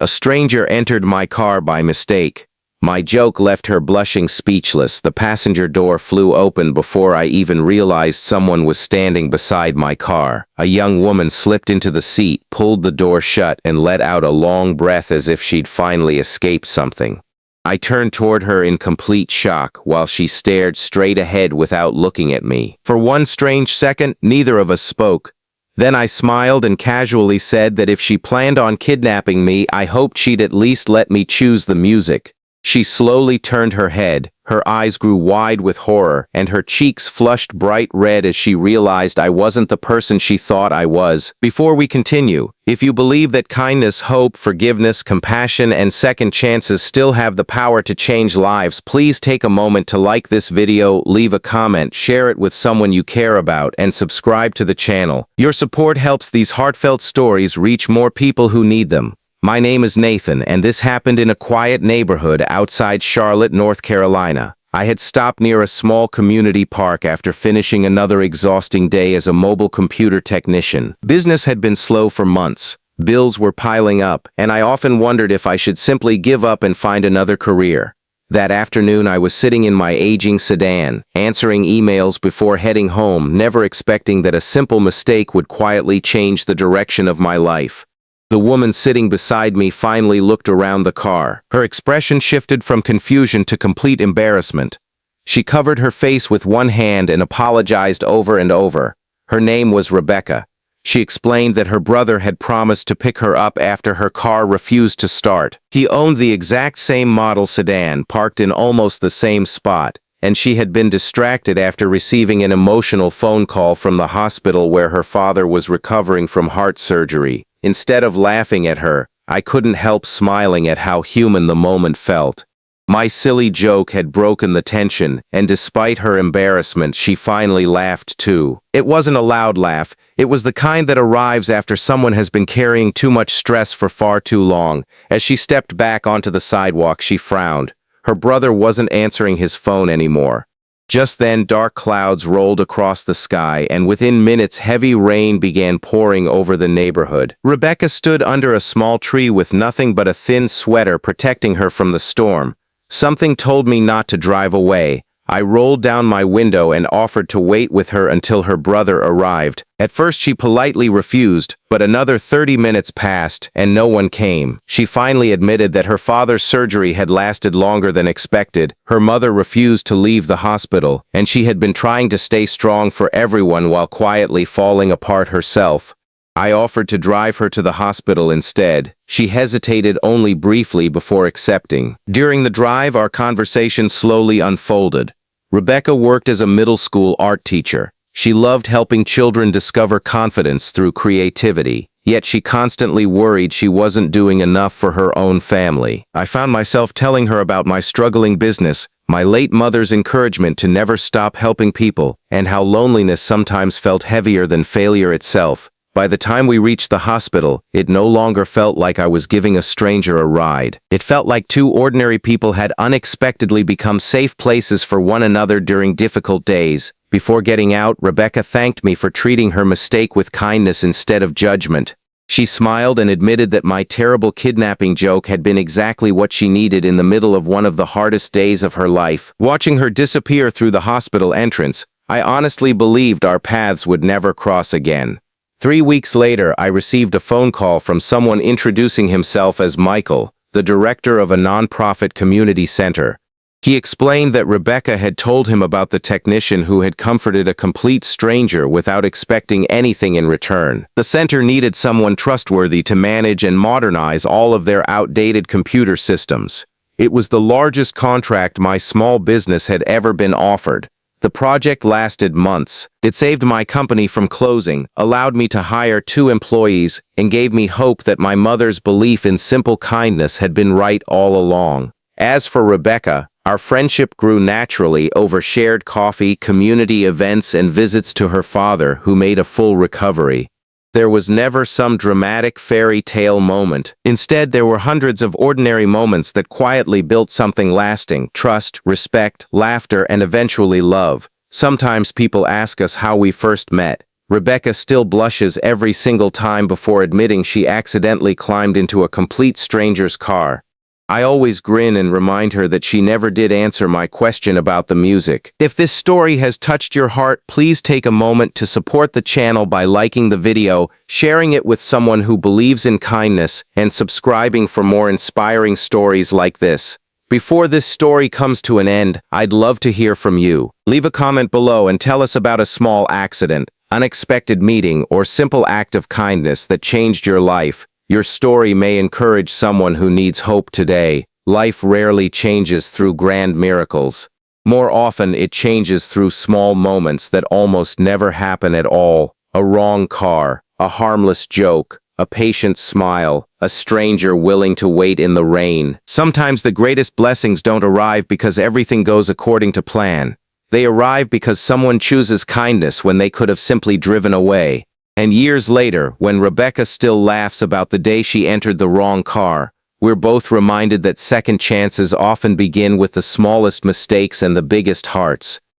A stranger entered my car by mistake. My joke left her blushing speechless. The passenger door flew open before I even realized someone was standing beside my car. A young woman slipped into the seat, pulled the door shut, and let out a long breath as if she'd finally escaped something. I turned toward her in complete shock while she stared straight ahead without looking at me. For one strange second, neither of us spoke. Then I smiled and casually said that if she planned on kidnapping me, I hoped she'd at least let me choose the music. She slowly turned her head, her eyes grew wide with horror, and her cheeks flushed bright red as she realized I wasn't the person she thought I was. Before we continue, if you believe that kindness, hope, forgiveness, compassion, and second chances still have the power to change lives, please take a moment to like this video, leave a comment, share it with someone you care about, and subscribe to the channel. Your support helps these heartfelt stories reach more people who need them. My name is Nathan, and this happened in a quiet neighborhood outside Charlotte, North Carolina. I had stopped near a small community park after finishing another exhausting day as a mobile computer technician. Business had been slow for months. Bills were piling up, and I often wondered if I should simply give up and find another career. That afternoon, I was sitting in my aging sedan, answering emails before heading home, never expecting that a simple mistake would quietly change the direction of my life. The woman sitting beside me finally looked around the car. Her expression shifted from confusion to complete embarrassment. She covered her face with one hand and apologized over and over. Her name was Rebecca. She explained that her brother had promised to pick her up after her car refused to start. He owned the exact same model sedan, parked in almost the same spot, and she had been distracted after receiving an emotional phone call from the hospital where her father was recovering from heart surgery. Instead of laughing at her, I couldn't help smiling at how human the moment felt. My silly joke had broken the tension, and despite her embarrassment, she finally laughed too. It wasn't a loud laugh. It was the kind that arrives after someone has been carrying too much stress for far too long. As she stepped back onto the sidewalk, she frowned. Her brother wasn't answering his phone anymore. Just then, dark clouds rolled across the sky, and within minutes, heavy rain began pouring over the neighborhood. Rebecca stood under a small tree with nothing but a thin sweater protecting her from the storm. Something told me not to drive away. I rolled down my window and offered to wait with her until her brother arrived. At first she politely refused, but another 30 minutes passed and no one came. She finally admitted that her father's surgery had lasted longer than expected. Her mother refused to leave the hospital, and she had been trying to stay strong for everyone while quietly falling apart herself. I offered to drive her to the hospital instead. She hesitated only briefly before accepting. During the drive, our conversation slowly unfolded. Rebecca worked as a middle school art teacher. She loved helping children discover confidence through creativity, yet she constantly worried she wasn't doing enough for her own family. I found myself telling her about my struggling business, my late mother's encouragement to never stop helping people, and how loneliness sometimes felt heavier than failure itself. By the time we reached the hospital, it no longer felt like I was giving a stranger a ride. It felt like two ordinary people had unexpectedly become safe places for one another during difficult days. Before getting out, Rebecca thanked me for treating her mistake with kindness instead of judgment. She smiled and admitted that my terrible kidnapping joke had been exactly what she needed in the middle of one of the hardest days of her life. Watching her disappear through the hospital entrance, I honestly believed our paths would never cross again. 3 weeks later, I received a phone call from someone introducing himself as Michael, the director of a nonprofit community center. He explained that Rebecca had told him about the technician who had comforted a complete stranger without expecting anything in return. The center needed someone trustworthy to manage and modernize all of their outdated computer systems. It was the largest contract my small business had ever been offered. The project lasted months. It saved my company from closing, allowed me to hire 2 employees, and gave me hope that my mother's belief in simple kindness had been right all along. As for Rebecca, our friendship grew naturally over shared coffee, community events, and visits to her father, who made a full recovery. There was never some dramatic fairy tale moment. Instead, there were hundreds of ordinary moments that quietly built something lasting: trust, respect, laughter, and eventually love. Sometimes people ask us how we first met, Rebecca still blushes every single time before admitting she accidentally climbed into a complete stranger's car. I always grin and remind her that she never did answer my question about the music. If this story has touched your heart, please take a moment to support the channel by liking the video, sharing it with someone who believes in kindness, and subscribing for more inspiring stories like this. Before this story comes to an end, I'd love to hear from you. Leave a comment below and tell us about a small accident, unexpected meeting, or simple act of kindness that changed your life. Your story may encourage someone who needs hope today. Life rarely changes through grand miracles. More often, it changes through small moments that almost never happen at all. A wrong car, a harmless joke, a patient smile, a stranger willing to wait in the rain. Sometimes the greatest blessings don't arrive because everything goes according to plan. They arrive because someone chooses kindness when they could have simply driven away. And years later, when Rebecca still laughs about the day she entered the wrong car, we're both reminded that second chances often begin with the smallest mistakes and the biggest hearts.